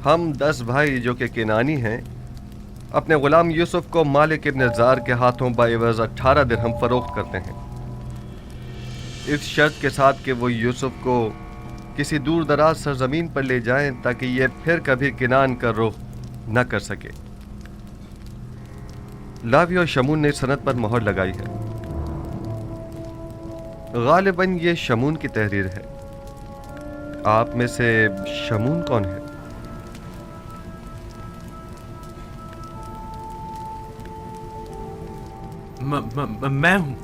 ہم 10 بھائی جو کہ کنانی ہیں اپنے غلام یوسف کو مالک ابن زار کے ہاتھوں بعوض 18 درہم فروخت کرتے ہیں، اس شرط کے ساتھ کہ وہ یوسف کو کسی دور دراز سرزمین پر لے جائیں تاکہ یہ پھر کبھی کنان کا رخ نہ کر سکے۔ لاوی اور شمون نے سند پر مہر لگائی ہے۔ غالباً یہ شمون کی تحریر ہے۔ آپ میں سے شمون کون ہے؟ میں ہوں۔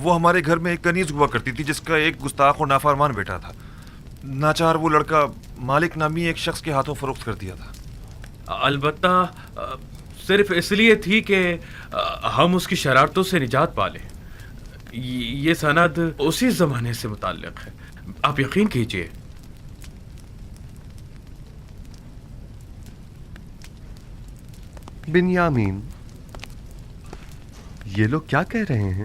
وہ ہمارے گھر میں ایک کنیز ہوا کرتی تھی جس کا ایک گستاخ اور نافرمان بیٹا تھا۔ ناچار وہ لڑکا مالک نامی ایک شخص کے ہاتھوں فروخت کر دیا تھا۔ البتہ صرف اس لیے تھی کہ ہم اس کی شرارتوں سے نجات پا لیں۔ یہ سند اسی زمانے سے متعلق ہے، آپ یقین کیجئے۔ بنیامین، یہ لوگ کیا کہہ رہے ہیں؟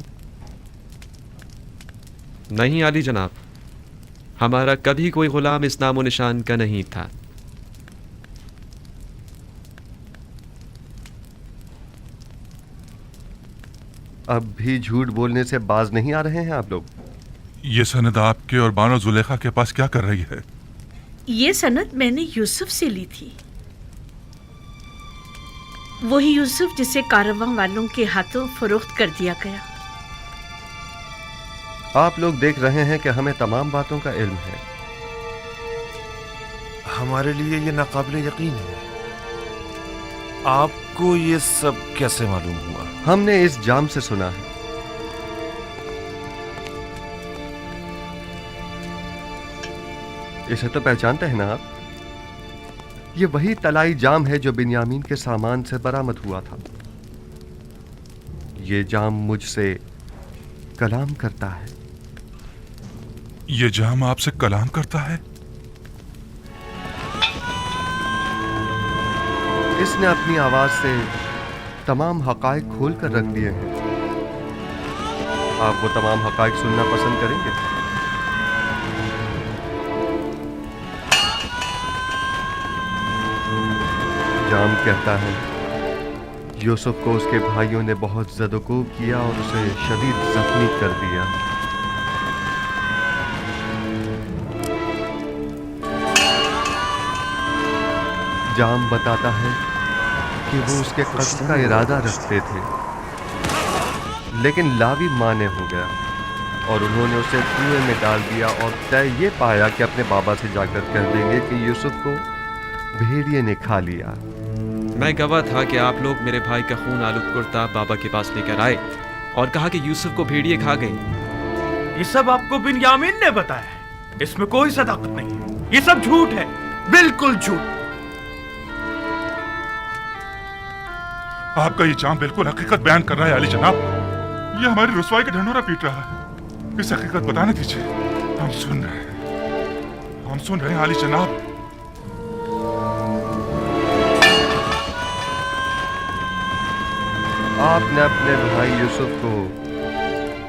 نہیں عالی جناب، ہمارا کبھی کوئی غلام اس نام و نشان کا نہیں تھا۔ اب بھی جھوٹ بولنے سے باز نہیں آ رہے ہیں آپ لوگ؟ یہ سند آپ کے اور بانو زلیخا کے پاس کیا کر رہی ہے؟ یہ سند میں نے یوسف سے لی تھی، وہی یوسف جسے کارواں والوں کے ہاتھوں فروخت کر دیا گیا۔ آپ لوگ دیکھ رہے ہیں کہ ہمیں تمام باتوں کا علم ہے۔ ہمارے لیے یہ ناقابل یقین ہے۔ آپ کو یہ سب کیسے معلوم ہوا؟ ہم نے اس جام سے سنا ہے۔ اسے تو پہچانتے ہیں نا آپ؟ یہ وہی طلائی جام ہے جو بنیامین کے سامان سے برآمد ہوا تھا۔ یہ جام مجھ سے کلام کرتا ہے۔ یہ جام آپ سے کلام کرتا ہے؟ اس نے اپنی آواز سے تمام حقائق کھول کر رکھ دیے ہیں۔ آپ وہ تمام حقائق سننا پسند کریں گے؟ جام کہتا ہے یوسف کو اس کے بھائیوں نے بہت زد و کوب کیا اور اسے شدید زخمی کر دیا۔ جام بتاتا ہے کہ وہ اس کے قتل کا ارادہ رکھتے تھے، لیکن لاوی مانے ہو گیا اور انہوں نے اسے کنویں میں ڈال دیا اور طے یہ پایا کہ اپنے بابا سے جا کر کہہ دیں گے کہ یوسف کو بھیڑیے نے کھا لیا۔ میں گواہ تھا کہ آپ لوگ میرے بھائی کا خون آلود کرتا بابا کے پاس لے کر آئے اور کہا کہ یوسف کو بھیڑیے کھا گئی۔ یہ سب آپ کو بنیامین نے بتایا ہے، اس میں کوئی صداقت نہیں ہے، یہ سب جھوٹ ہے، بالکل جھوٹ۔ آپ کا یہ جام بالکل حقیقت بیان کر رہا ہے علی جناب۔ یہ ہماری رسوائی کا ڈھنڈورا پیٹ رہا ہے۔ اس حقیقت بتانے دیجیے، ہم سن رہے ہیں علی جناب۔ آپ نے اپنے بھائی یوسف کو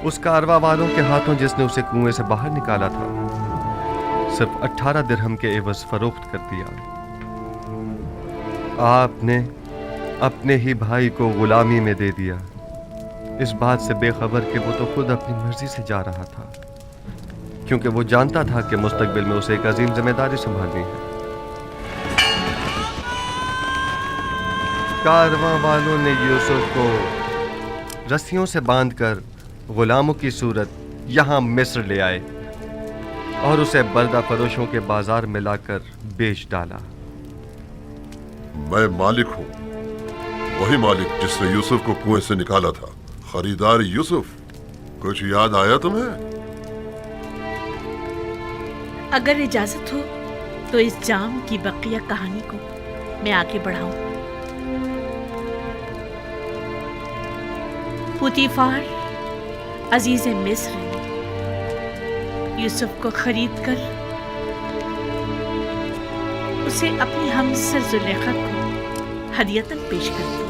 اس کاروا والوں کے ہاتھوں جس نے اسے کنویں سے باہر نکالا تھا صرف 18 درہم کے عوض فروخت کر دیا۔ آپ نے اپنے ہی بھائی کو غلامی میں دے دیا، اس بات سے بے خبر کہ وہ تو خود اپنی مرضی سے جا رہا تھا، کیونکہ وہ جانتا تھا کہ مستقبل میں اسے ایک عظیم ذمہ داری سنبھالنی ہے۔ کارواں والوں نے یوسف کو رسیوں سے باندھ کر غلاموں کی صورت یہاں مصر لے آئے اور اسے بردہ فروشوں کے بازار میں لا کر بیچ ڈالا۔ میں مالک ہوں، وہی مالک جس نے یوسف کو کنویں سے نکالا تھا، خریدار یوسف۔ کچھ یاد آیا تمہیں؟ अगर इजाजत हो तो इस जाम की बकिया कहानी को मैं आगे बढ़ाऊं। पुतीफार अजीज मिस्र ने यूसुफ को खरीद कर उसे अपनी हमसर जुलेखा को हदियतन पेश कर दिया।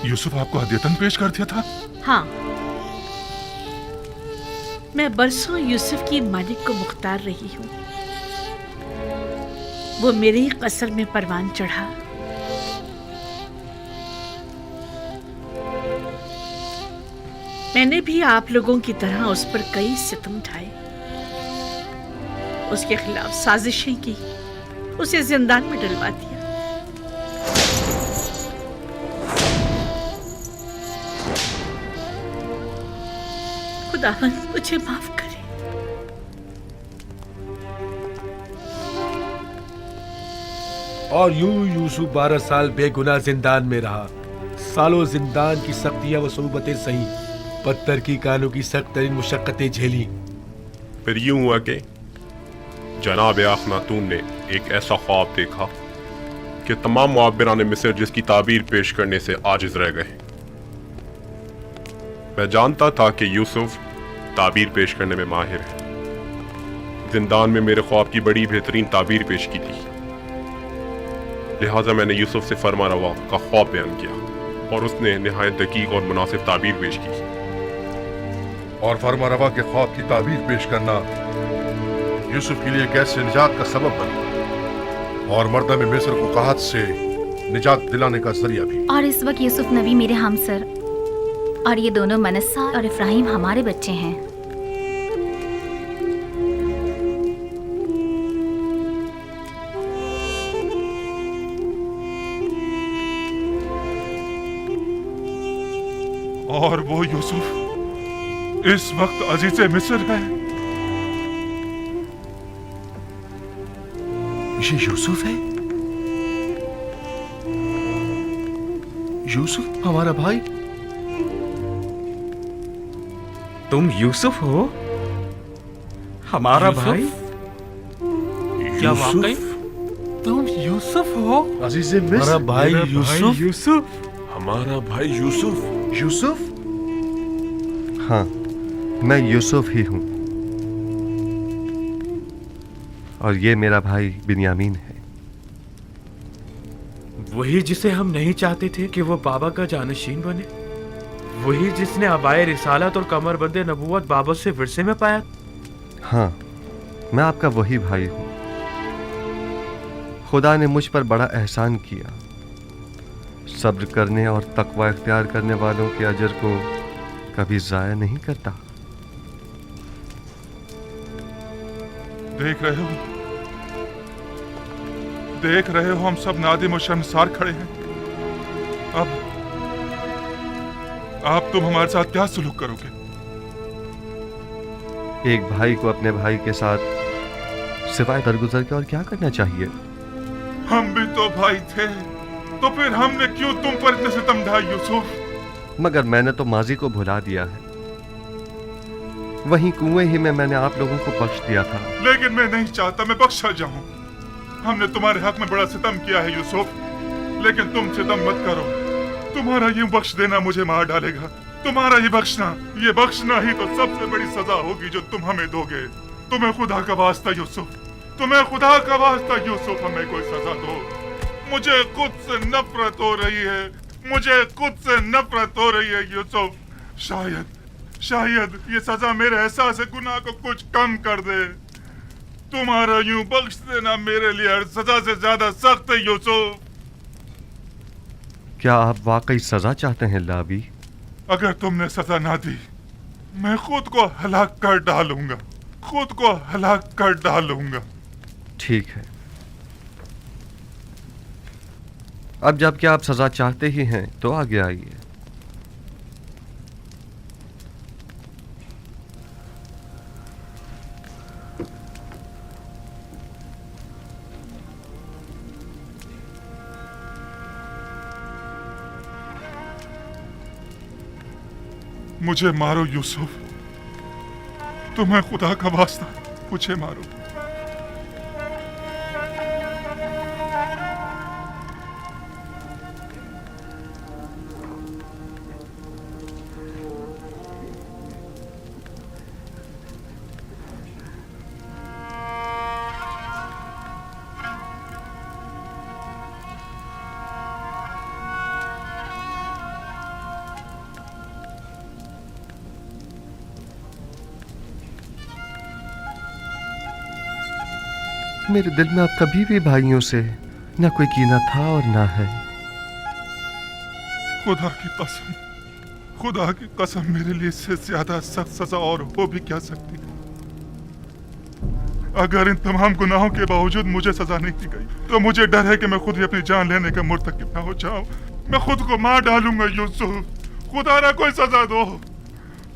यूसुफ आपको हदियतन पेश कर दिया था? हाँ, मैं बरसों यूसुफ की मालिक को मुख्तार रही हूँ। वो मेरे ही कसर में परवान चढ़ा। मैंने भी आप लोगों की तरह उस पर कई सितम ढाए, उसके खिलाफ साजिशें की, उसे जिंदान में डलवा दिया। खुदावंद मुझे माफ करे। और यूं यूसुफ 12 साल बेगुनाह जिंदान में रहा। सालों जिंदान की सख्तियां व सूबतें सही, पत्थर की कानों की सख्त तरीन मुशक्कतें झेली। फिर यूं हुआ कि जनाब अखनातून ने एक ऐसा ख्वाब देखा कि तमाम मुआब्बिरान मिस्र जिसकी ताबीर पेश करने से आजिज रह गए। मैं जानता था कि यूसुफ ताबीर पेश करने में माहिर है। जिंदान में मेरे ख्वाब की बड़ी बेहतरीन ताबीर पेश की थी, लिहाजा मैंने यूसुफ से फरमा रवा का ख्वाब बयान किया और उसने नहायत दकीक और मुनासिब ताबीर पेश की। और फरमा रवा के ख्वाब की ताबीर पेश करना यूसुफ के लिए कैसे निजात का सबब बना और मर्दम मिस्र को कहत से निजात दिलाने का जरिया भी। और इस वक्त यूसुफ नबी मेरे हमसर और ये दोनों मनस्सा और इफ्राहिम हमारे बच्चे हैं। और वो यूसुफ इस वक्त अजीज मिस्र है। ये यूसुफ है? यूसुफ हमारा भाई? तुम यूसुफ हो? हमारा भाई? क्या वाकई तुम यूसुफ हो? अजीज मिस्र, हमारा भाई यूसुफ? यूसुफ? हमारा भाई यूसुफ? यूसुफ? हाँ, मैं यूसुफ ही हूँ और ये मेरा भाई बिन्यामीन है। वही जिसे हम नहीं चाहते थे कि वो बाबा का जानशीन बने, वही जिसने अबाए रिसालत और कमरबंद नबूवत बाबा से विरसे में पाया। हाँ, मैं आपका वही भाई हूँ। खुदा ने मुझ पर बड़ा एहसान किया। सब्र करने और तकवा इख्तियार करने वालों के अजर को कभी ज़ाया नहीं करता। देख रहे हो हम सब नादिम और शर्मसार खड़े हैं। अब तुम हमारे साथ क्या सलूक करोगे? एक भाई को अपने भाई के साथ सिवाय दरगुजर के और क्या करना चाहिए? हम भी तो भाई थे, तो फिर हमने क्यों तुम पर इतने सितम ढाए यूसुफ? मगर मैंने तो माजी को भुला दिया है। वहीं कुएं ही में मैंने आप लोगों को बख्श दिया था। लेकिन मैं नहीं चाहता मैं बख्शा जाऊं। हमने तुम्हारे हक में बड़ा सितम किया है यूसुफ, लेकिन तुम सितम मत करो। तुम्हारा यूं बख्श देना मुझे मार डालेगा। तुम्हारा ये बख्शना ही तो सबसे बड़ी सजा होगी जो तुम हमें दोगे। तुम्हें खुदा का वास्ता यूसुफ, तुम्हें खुदा का वास्ता यूसुफ, हमें कोई सजा दो। मुझे खुद से नफरत हो रही है, मुझे खुद से नफरत हो रही है यूसुफ। शायद ये सजा मेरे एहसास गुनाह को कुछ कम कर दे। तुम्हारा यूं बख्श देना मेरे लिए हर सजा से ज्यादा सख्त है यूसुफ। क्या आप वाकई सजा चाहते हैं लावी? अगर तुमने सजा ना दी, मैं खुद को हलाक कर डालूंगा। ठीक है, अब जबकि आप सजा चाहते ही हैं तो आगे आइए। मुझे मारो यूसुफ, तुम्हें खुदा का वास्ता मुझे मारो। मेरे दिल में अब कभी भी भाइयों से न कोई कीना था और ना है। खुदा की कसम मेरे लिए इससे ज्यादा सख्त सजा और हो भी क्या सकती है। अगर इन तमाम गुनाहों के बावजूद मुझे सजा नहीं दी गई तो मुझे डर है कि मैं खुद ही अपनी जान लेने का मुर्तकिब ना हो जाऊं। मैं खुद को मार डालूंगा। यूसुफ, खुदा ना कोई सजा दो,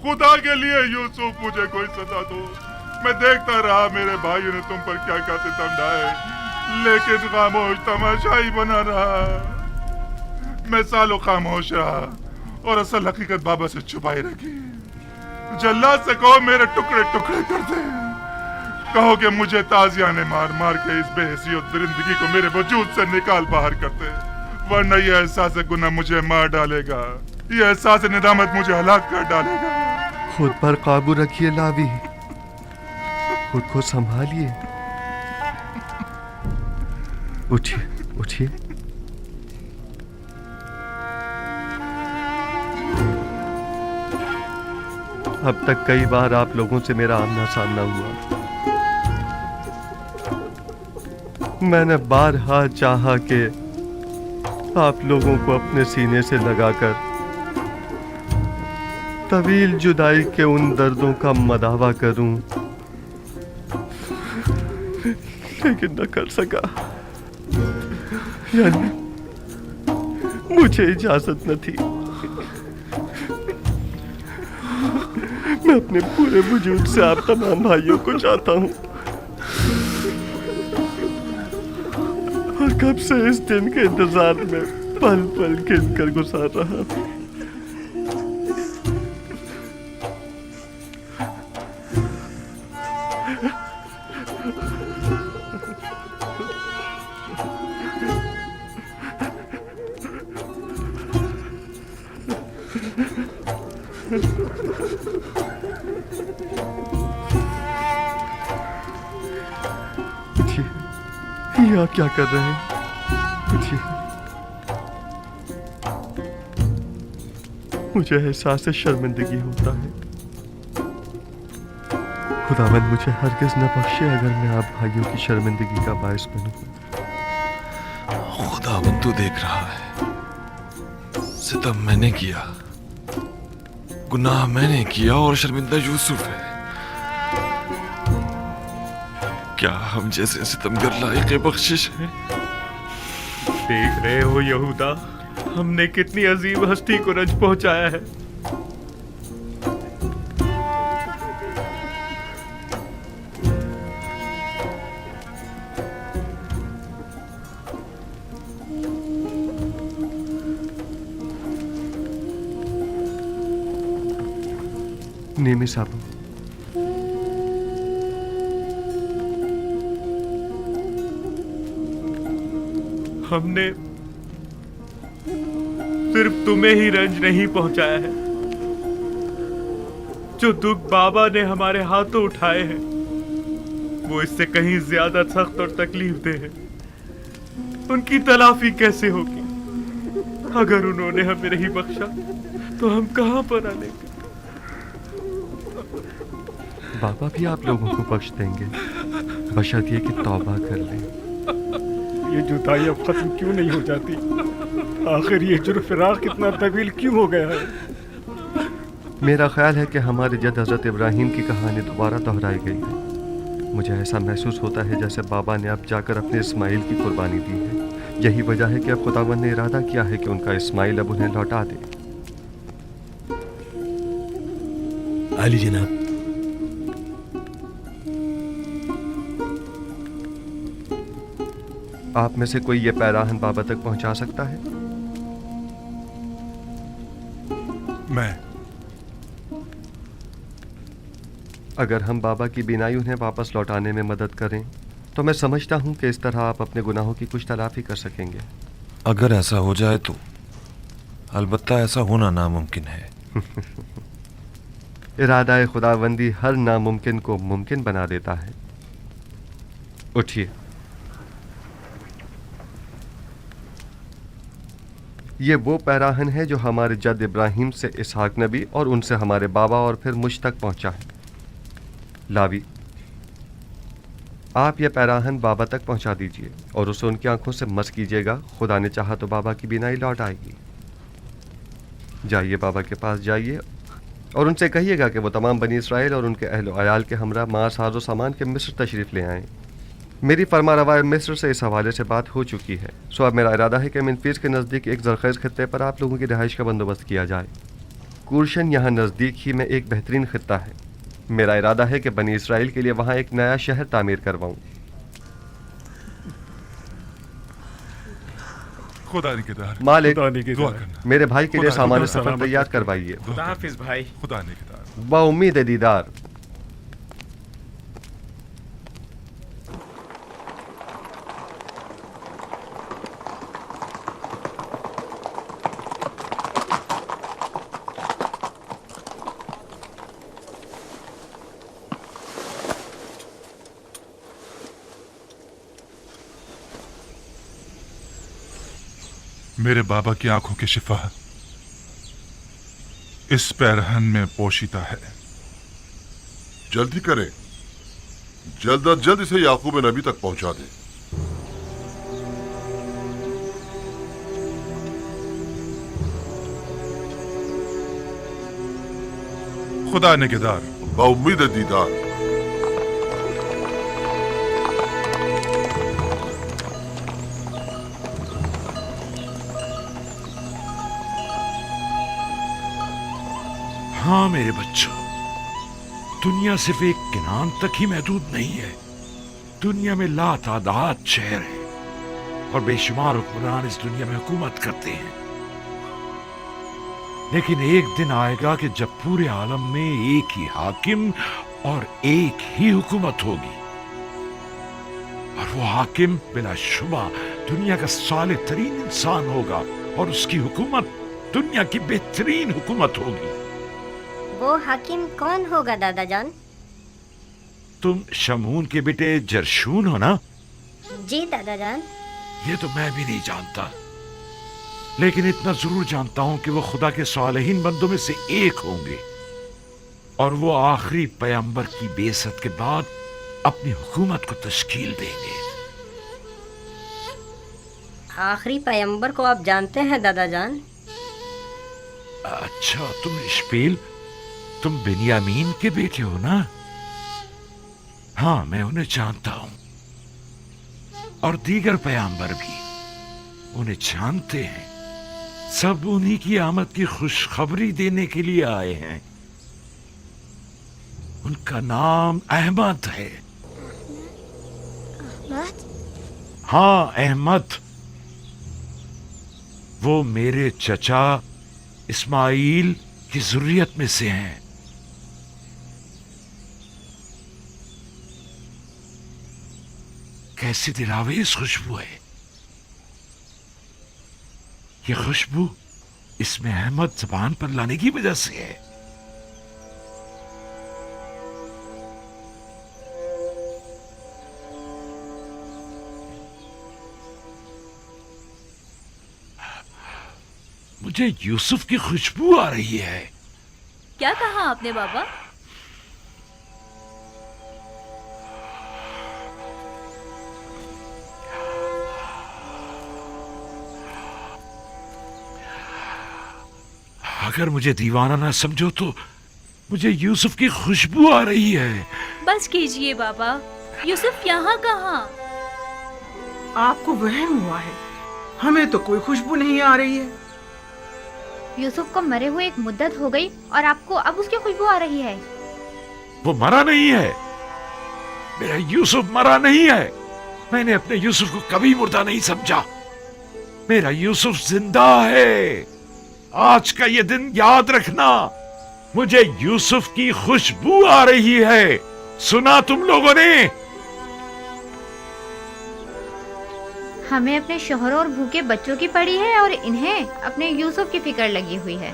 खुदा के लिए यूसुफ मुझे कोई सजा दो। मैं देखता रहा मेरे भाइयों ने तुम पर क्या क्या सितम ढाए, लेकिन खामोश तमाशाई बना रहा। मैं सालों खामोश रहा और असल हकीकत बाबा से छुपाई रखी। जल्लाद से कहो मेरे टुकड़े टुकड़े कर दे, कहो कि मुझे ताजिया ने मार मार के इस बेहसियत दरिंदगी को मेरे वजूद से निकाल बाहर कर दे, वरना यह एहसास गुनाह मुझे मार डालेगा, यह एहसास निदामत मुझे हलाक कर डालेगा। खुद पर काबू रखिए लावी, खुद को संभालिए। उठिए उठिए। अब तक कई बार आप लोगों से मेरा आमना सामना हुआ। मैंने बारहा चाहा कि आप लोगों को अपने सीने से लगाकर तवील जुदाई के उन दर्दों का मदावा करूं, लेकिन न कर सका। यानी मुझे इजाजत न थी। मैं अपने पूरे वजूद से आप तमाम भाइयों को चाहता हूं और कब से इस दिन के इंतजार में पल पल गिन कर गुजार रहा हूं। ये आप क्या कर रहे हैं? मुझे एहसास शर्मिंदगी होता है। खुदावंद मुझे हरगिज न बख्शे अगर मैं आप भाइयों की शर्मिंदगी का बायस बनूं। खुदावंद तू देख रहा है, सितम मैंने किया, गुनाह मैंने किया और शर्मिंदा यूसुफ है। क्या हम जैसे सितमगर लायक बख्शिश है? देख रहे हो यहूदा, हमने कितनी अजीब हस्ती को रंज पहुंचाया है। नेमी साहब, हमने सिर्फ तुम्हें ही रंज नहीं पहुंचाया है, जो दुख बाबा ने हमारे हाथों उठाए हैं वो इससे कहीं ज्यादा सख्त और तकलीफ दे हैं। उनकी तलाफी कैसे होगी? अगर उन्होंने हमें नहीं बख्शा तो हम कहां पर आलेंगे? बाबा भी आप लोगों को बख्श देंगे, बशर्ते कि तौबा कर लें। ये जुदाई अब खत्म क्यों नहीं हो जाती? आखिर ये जुर्म फिराक कितना तवील क्यों हो गया है? मेरा ख्याल है कि हमारे जद हजरत इब्राहिम की कहानी दोबारा दोहराई गई है। मुझे ऐसा महसूस होता है जैसे बाबा ने अब जाकर अपने इस्माइल की कुर्बानी दी है। यही वजह है कि अब खुदावंद ने इरादा किया है कि उनका इस्माइल अब उन्हें लौटा दे। अली जनाब, आप में से कोई ये पैराहन बाबा तक पहुंचा सकता है? मैं। अगर हम बाबा की बिनाई उन्हें वापस लौटाने में मदद करें तो मैं समझता हूं कि इस तरह आप अपने गुनाहों की कुछ तलाफी कर सकेंगे। अगर ऐसा हो जाए तो अलबत्ता ऐसा होना नामुमकिन है। इरादा खुदावंदी हर नामुमकिन को मुमकिन बना देता है। उठिए। ये वो पैराहन है जो हमारे जद इब्राहिम से इसहाक नबी और उनसे हमारे बाबा और फिर मुझ तक पहुंचा है। लावी, آپ یہ پیراہن بابا تک پہنچا دیجئے اور اسے ان کی آنکھوں سے مس کیجیے گا. خدا نے چاہا تو بابا کی بینائی لوٹ آئے گی. جائیے بابا کے پاس جائیے اور ان سے کہیے گا کہ وہ تمام بنی اسرائیل اور ان کے اہل و عیال کے ہمراہ ماں ساز و سامان کے مصر تشریف لے آئیں. میری فرما روائے مصر سے اس حوالے سے بات ہو چکی ہے. سو اب میرا ارادہ ہے کہ منفیس کے نزدیک ایک زرخیز خطے پر آپ لوگوں کی رہائش کا بندوبست کیا جائے. کورشن یہاں نزدیک ہی میں ایک بہترین خطہ ہے. میرا ارادہ ہے کہ بنی اسرائیل کے لیے وہاں ایک نیا شہر تعمیر کرواؤں. خدا نگہدار. مالک دعا کرنا. میرے بھائی کے لیے خدا سامان خدا سفر سلامت تیار رکھے. کروائیے. خدا حافظ بھائی. خدا نگہدار. با امید دیدار. میرے بابا کی آنکھوں کی شفا اس پیرہن میں پوشیدہ ہے. جلدی کریں، جلد از جلد اسے یعقوب نبی تک پہنچا دیں. خدا نگہدار. بامید دیدار. ہاں میرے بچوں، دنیا صرف ایک کنان تک ہی محدود نہیں ہے. دنیا میں لا تعداد شہر ہیں اور بے شمار حکمران اس دنیا میں حکومت کرتے ہیں. لیکن ایک دن آئے گا کہ جب پورے عالم میں ایک ہی حاکم اور ایک ہی حکومت ہوگی، اور وہ حاکم بلا شبہ دنیا کا صالح ترین انسان ہوگا اور اس کی حکومت دنیا کی بہترین حکومت ہوگی. وہ حاکم کون ہوگا دادا جان؟ تم شمعون کے بیٹے جرشون ہو نا؟ جی دادا جان. یہ تو میں بھی نہیں جانتا، لیکن اتنا ضرور جانتا ہوں کہ وہ خدا کے صالحین بندوں میں سے ایک ہوں گے، اور وہ آخری پیغمبر کی بعثت کے بعد اپنی حکومت کو تشکیل دیں گے. آخری پیغمبر کو آپ جانتے ہیں دادا جان؟ اچھا، تم اشپیل، تم بنیامین کے بیٹے ہو نا؟ ہاں، میں انہیں جانتا ہوں، اور دیگر پیغمبر بھی انہیں جانتے ہیں. سب انہی کی آمد کی خوشخبری دینے کے لیے آئے ہیں. ان کا نام احمد ہے. احمد؟ ہاں، احمد. وہ میرے چچا اسماعیل کی ذریت میں سے ہیں. کیسی دلاویز خوشبو ہے. یہ خوشبو اس میں احمد زبان پر لانے کی وجہ سے ہے. مجھے یوسف کی خوشبو آ رہی ہے. کیا کہا آپ نے بابا؟ اگر مجھے دیوانہ نہ سمجھو تو مجھے یوسف کی خوشبو آ رہی ہے. بس کیجئے بابا، یوسف یہاں کہاں؟ آپ کو وہم ہوا ہے، ہمیں تو کوئی خوشبو نہیں آ رہی ہے. یوسف کو مرے ہوئے ایک مدت ہو گئی اور آپ کو اب اس کی خوشبو آ رہی ہے. وہ مرا نہیں ہے. میرا یوسف مرا نہیں ہے. میں نے اپنے یوسف کو کبھی مردہ نہیں سمجھا. میرا یوسف زندہ ہے. آج کا یہ دن یاد رکھنا. مجھے یوسف کی خوشبو آ رہی ہے. سنا تم لوگوں نے؟ ہمیں اپنے شوہروں اور بھوکے بچوں کی پڑی ہے اور انہیں اپنے یوسف کی فکر لگی ہوئی ہے.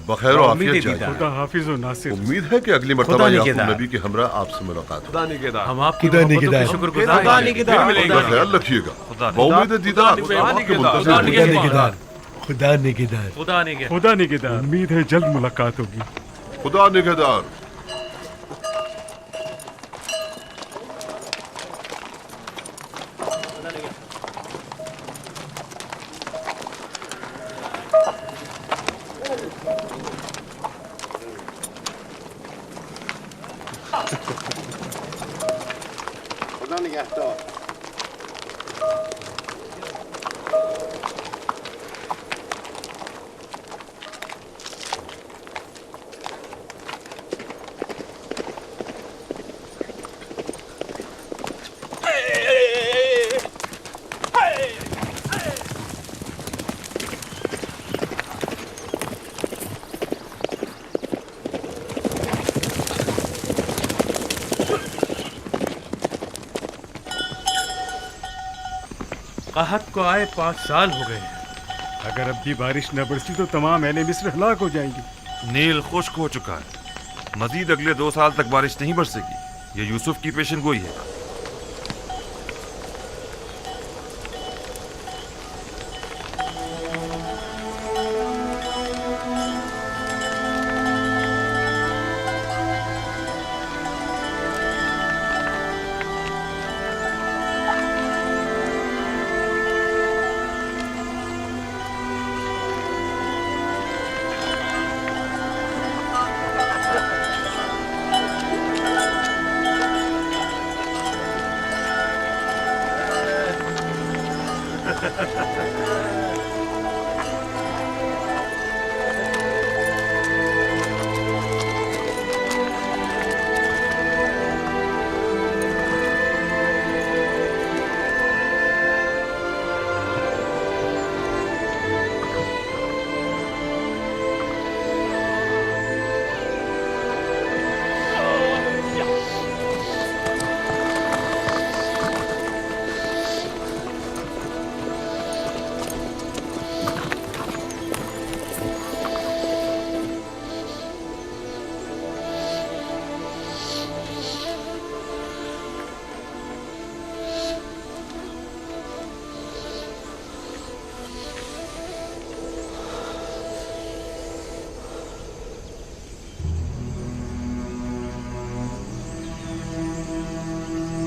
बखैर और आफियत जाइए। खुदा हाफिज और नासिर। उम्मीद है कि अगली मर्तबा याकूब नबी के हमरा आपसे मुलाकात हो। हम आपकी मोहब्बत के शुक्रगुजार हैं। अपना ख्याल रखिएगा। बहुउम्मीद दीदार। खुदा निगहदार। खुदा निगहदार। उम्मीद है जल्द मुलाकात होगी। खुदा निगहदार। खुदा निगहदार। कहत को आए 5 साल हो गए हैं। अगर अब भी बारिश न बरसी तो तमाम अहले मिस्र हलाक हो जाएंगे। नील खुश्क हो चुका है, मजीद अगले 2 साल तक बारिश नहीं बरसेगी। ये यूसुफ की पेशन गोई है।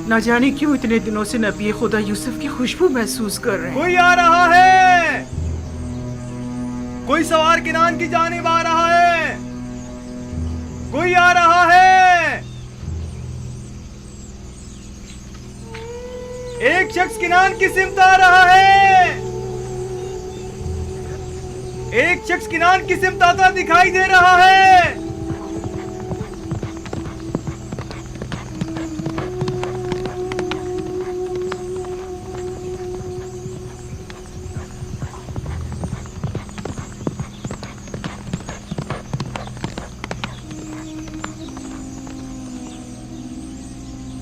न जाने क्यों इतने दिनों से नबी खुदा यूसुफ की खुशबू महसूस कर रहे हैं। कोई आ रहा है, कोई सवार किनान की जानिब आ रहा है, कोई आ रहा है। एक शख्स किनान की सिमत आ रहा है, एक शख्स किनान की सिमत आता दिखाई दे रहा है।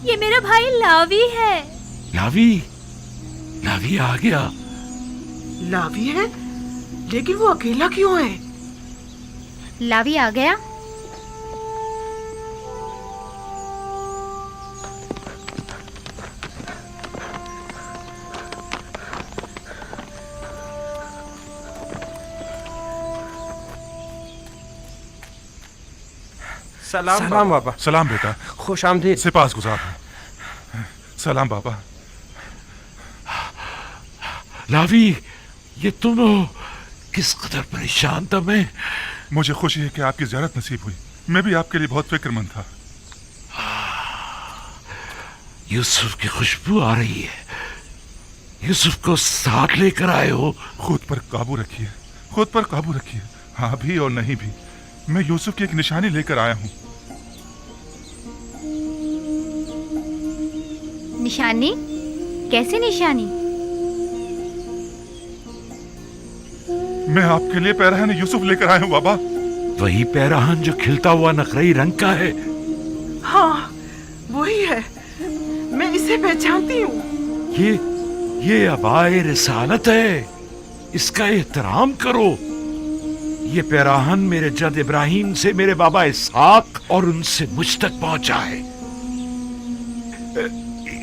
ये मेरा भाई लावी है। लावी? लावी आ गया। लावी है? लेकिन वो अकेला क्यों है? लावी आ गया? सलाम बाबा। सलाम बेटा। खुश आमदीद। सिपास गुजार। सलाम बाबा। लावी, ये तुम हो? किस कदर परेशान था मैं। मुझे खुशी है कि आपकी ज़ियारत नसीब हुई। मैं भी आपके लिए बहुत फिक्रमंद था। यूसुफ की खुशबू आ रही है। यूसुफ को साथ लेकर आए हो? खुद पर काबू रखिए, खुद पर काबू रखिए। हाँ भी और नहीं भी, मैं यूसुफ की एक निशानी लेकर आया हूँ। निशानी? कैसी निशानी? मैं आपके लिए पैराहन यूसुफ लेकर आया हूँ बाबा। वही पैराहन जो खिलता हुआ नकरई रंग का है? हाँ, वही है। मैं इसे पहचानती हूँ। ये अबाए रिसालत है। इसका एहतराम करो। ये पैराहन मेरे जद इब्राहिम से मेरे बाबा इसहाक और उनसे मुझ तक पहुंचा है।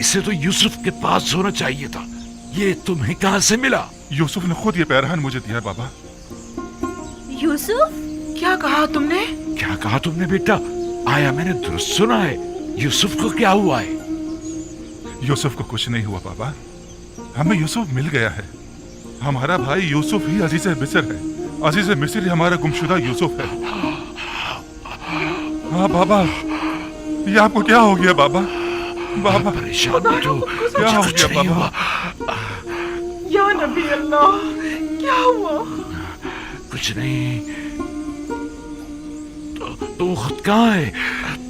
इसे तो यूसुफ के पास होना चाहिए था। ये तुम्हें कहां से मिला? यूसुफ ने खुद ये पैरहन मुझे दिया बाबा। यूसुफ, क्या कहा तुमने? क्या कहा तुमने बेटा? आया मैंने दुरुस्त सुना है? यूसुफ को क्या हुआ है? यूसुफ को कुछ नहीं हुआ बाबा, हमें यूसुफ मिल गया है। हमारा भाई यूसुफ ही अजीज मिस्र है। अजीज मिस्र ही हमारा गुमशुदा यूसुफ है। हाँ बाबा, ये आपको क्या हो गया बाबा? बाबा परेशान मत हो, क्या हो गया बाबा? या नबी अल्लाह, क्या हुआ? कुछ नहीं। तो खुद कहाँ है?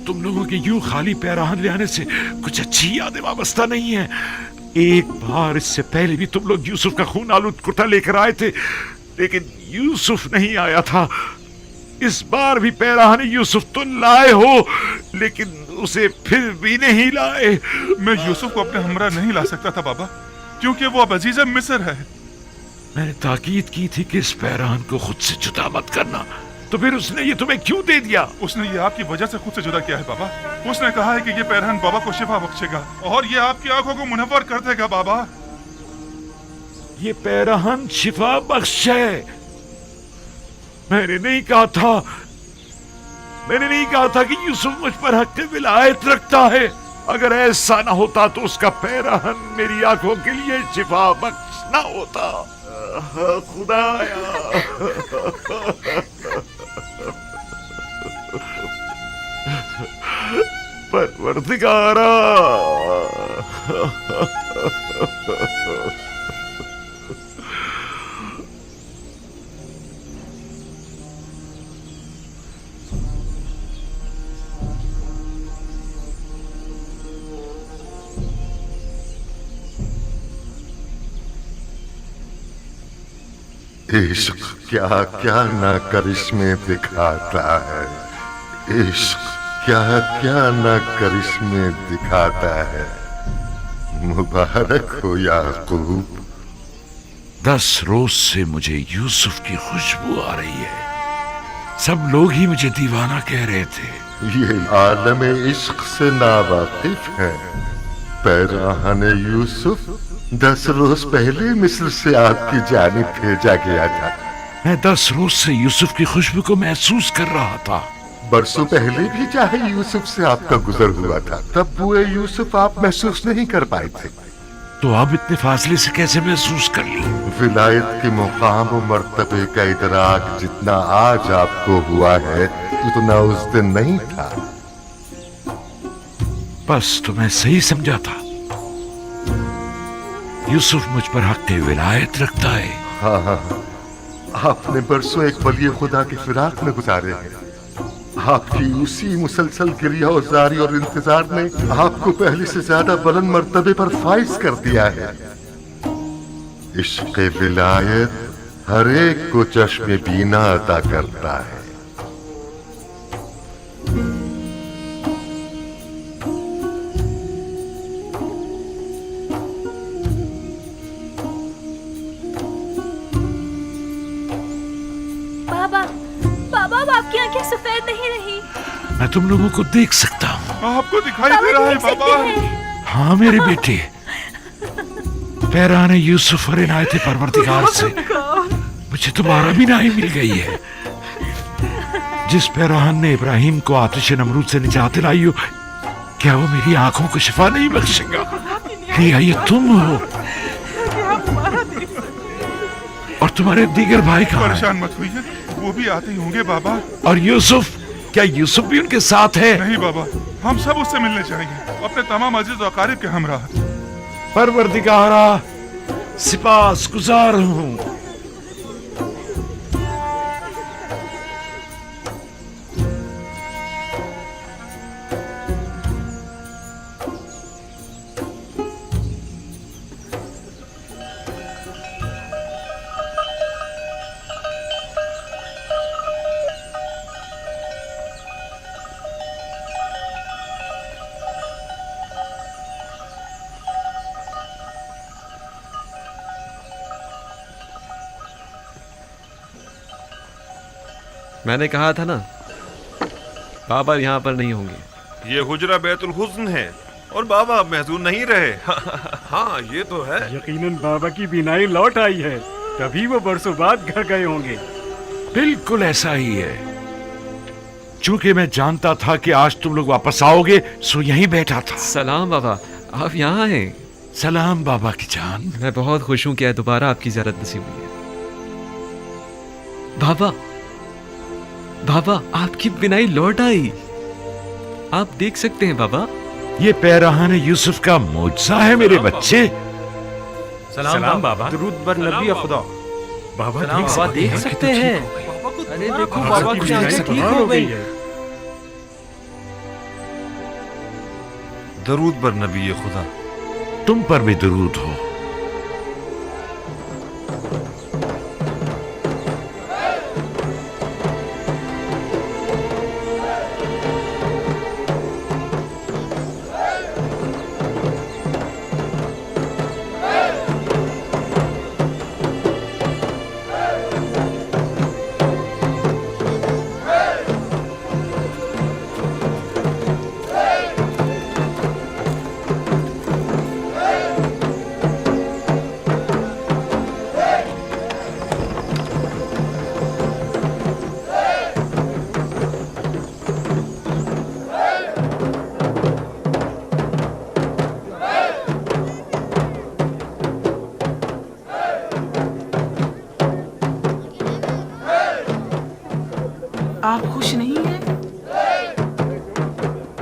तुम लोगों के यूं खाली पैराहन ले आने से कुछ अच्छी यादें वाबस्ता नहीं है। एक बार इससे पहले भी तुम लोग यूसुफ का खून आलूद कुर्ता लेकर आए थे, लेकिन यूसुफ नहीं आया था। इस बार भी पैराहन यूसुफ तो लाए हो, लेकिन उसे फिर भी नहीं लाए। मैं यूसुफ को अपने हमरा नहीं ला सकता था बाबा, क्योंकि वो अब अजीज मिस्र है। मैंने ताकीद की थी कि इस पैराहन को खुद से जुदा मत करना, तो फिर उसने ये तुम्हें क्यों दे दिया? उसने ये आपकी वजह से खुद से जुदा किया है बाबा। उसने कहा है कि ये पैरहन बाबा को शिफा बख्शेगा और ये आपकी आंखों को मुनव्वर कर देगा बाबा। ये पैरहन शिफा बख्श है। मैंने नहीं कहा था कि यूसुफ मुझ पर हक विलायत रखता है। अगर ऐसा ना होता तो उसका पैरहन मेरी आंखों के लिए शिफा बख्श ना होता। खुदाया परवरदिगारा, इश्क क्या क्या ना करिश्मे दिखाता है। इश्क क्या क्या ना करिश्मे दिखाता है। मुबारक हो याकूब। 10 रोज से मुझे यूसुफ की खुशबू आ रही है। सब लोग ही मुझे दीवाना कह रहे थे। ये आलम इश्क से नावाकिफ है। पैराहन यूसुफ 10 रोज पहले मिस्र से आपकी जानिब भेजा गया था। मैं 10 रोज से यूसुफ की खुशबू को महसूस कर रहा था। बरसों पहले भी चाहे यूसुफ से आपका गुजर हुआ था, तब बुए यूसुफ आप महसूस नहीं कर पाए थे। तो अब इतने फासले से कैसे महसूस कर ली? विलायत के मुकाम और मर्तबे का इदराक जितना आज आपको हुआ है, उतना उस दिन नहीं था। बस तो मैं सही समझा था। यूसुफ मुझ पर हक विलायत रखता है। हाँ, आपने बरसों एक वली खुदा की फिराक में गुजारे हैं। आपकी उसी मुसलसल गिरियाज़ारी और इंतजार ने आपको पहले से ज्यादा बुलंद मर्तबे पर फाइज कर दिया है। इश्क़ विलायत हर एक को चश्मे बीना अता करता है। आपकी आंखें सफेद नहीं रही। मैं तुम लोगों को देख सकता हूँ। आपको दिखाई दे रहा है बाबा। हाँ मेरे बेटे, पैराहन यूसुफ और इनायत परवरदिगार से मुझे तुम्हारा भी नाई मिल गई है। जिस पैराहन ने इब्राहिम को आतिश नमरूद से निजात दिलाई हो, क्या वो मेरी आंखों को शिफा नहीं बख्शेगा? ये तुम हो और तुम्हारे दीगर भाई कहाँ हैं? परेशान मत होइए, वो भी आते ही होंगे बाबा। और यूसुफ, क्या यूसुफ भी उनके साथ है? नहीं बाबा, हम सब उससे मिलने जाएंगे, अपने तमाम अजीज और अकारिब के हमरा। परवरदिगारा, सिपास गुजार हूँ। میں نے کہا تھا نا بابا یہاں پر نہیں ہوں گے. یہ حجرہ بیت الحزن ہے اور بابا اب محزون نہیں رہے. ہاں یہ تو ہے. یقیناً بابا کی بینائی لوٹ آئی ہے, تبھی وہ برسوں بعد گھر گئے ہوں گے. بالکل ایسا ہی ہے. چونکہ میں جانتا تھا کہ آج تم لوگ واپس آؤ گے سو یہیں بیٹھا تھا. سلام بابا, آپ یہاں ہیں. سلام بابا کی جان. میں بہت خوش ہوں کہ دوبارہ آپ کی زیارت نصیب ہوئی ہے. بابا بابا آپ کی بینائی لوٹ آئی. آپ دیکھ سکتے ہیں بابا. یہ پیرہان یوسف کا معجزہ ہے میرے بچے. سلام بابا. درود بر نبی خدا. بابا دیکھ سکتے ہیں. ارے دیکھو بابا کی آنکھیں ٹھیک ہو گئی. درود بر نبی خدا. تم پر بھی درود ہو. آپ خوش نہیں ہیں؟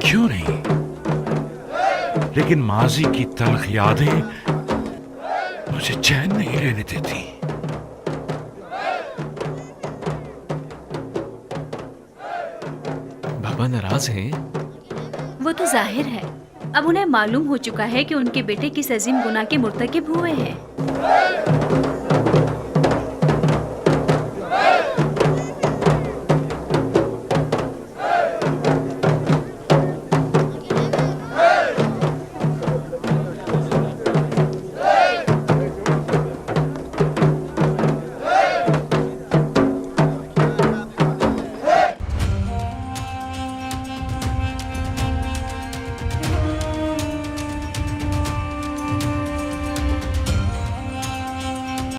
کیوں نہیں, لیکن ماضی کی تلخ یادیں مجھے چین نہیں لینے دیتی. بابا ناراض ہیں؟ وہ تو ظاہر ہے. اب انہیں معلوم ہو چکا ہے کہ ان کے بیٹے کس عظیم گناہ کے مرتکب ہوئے ہیں.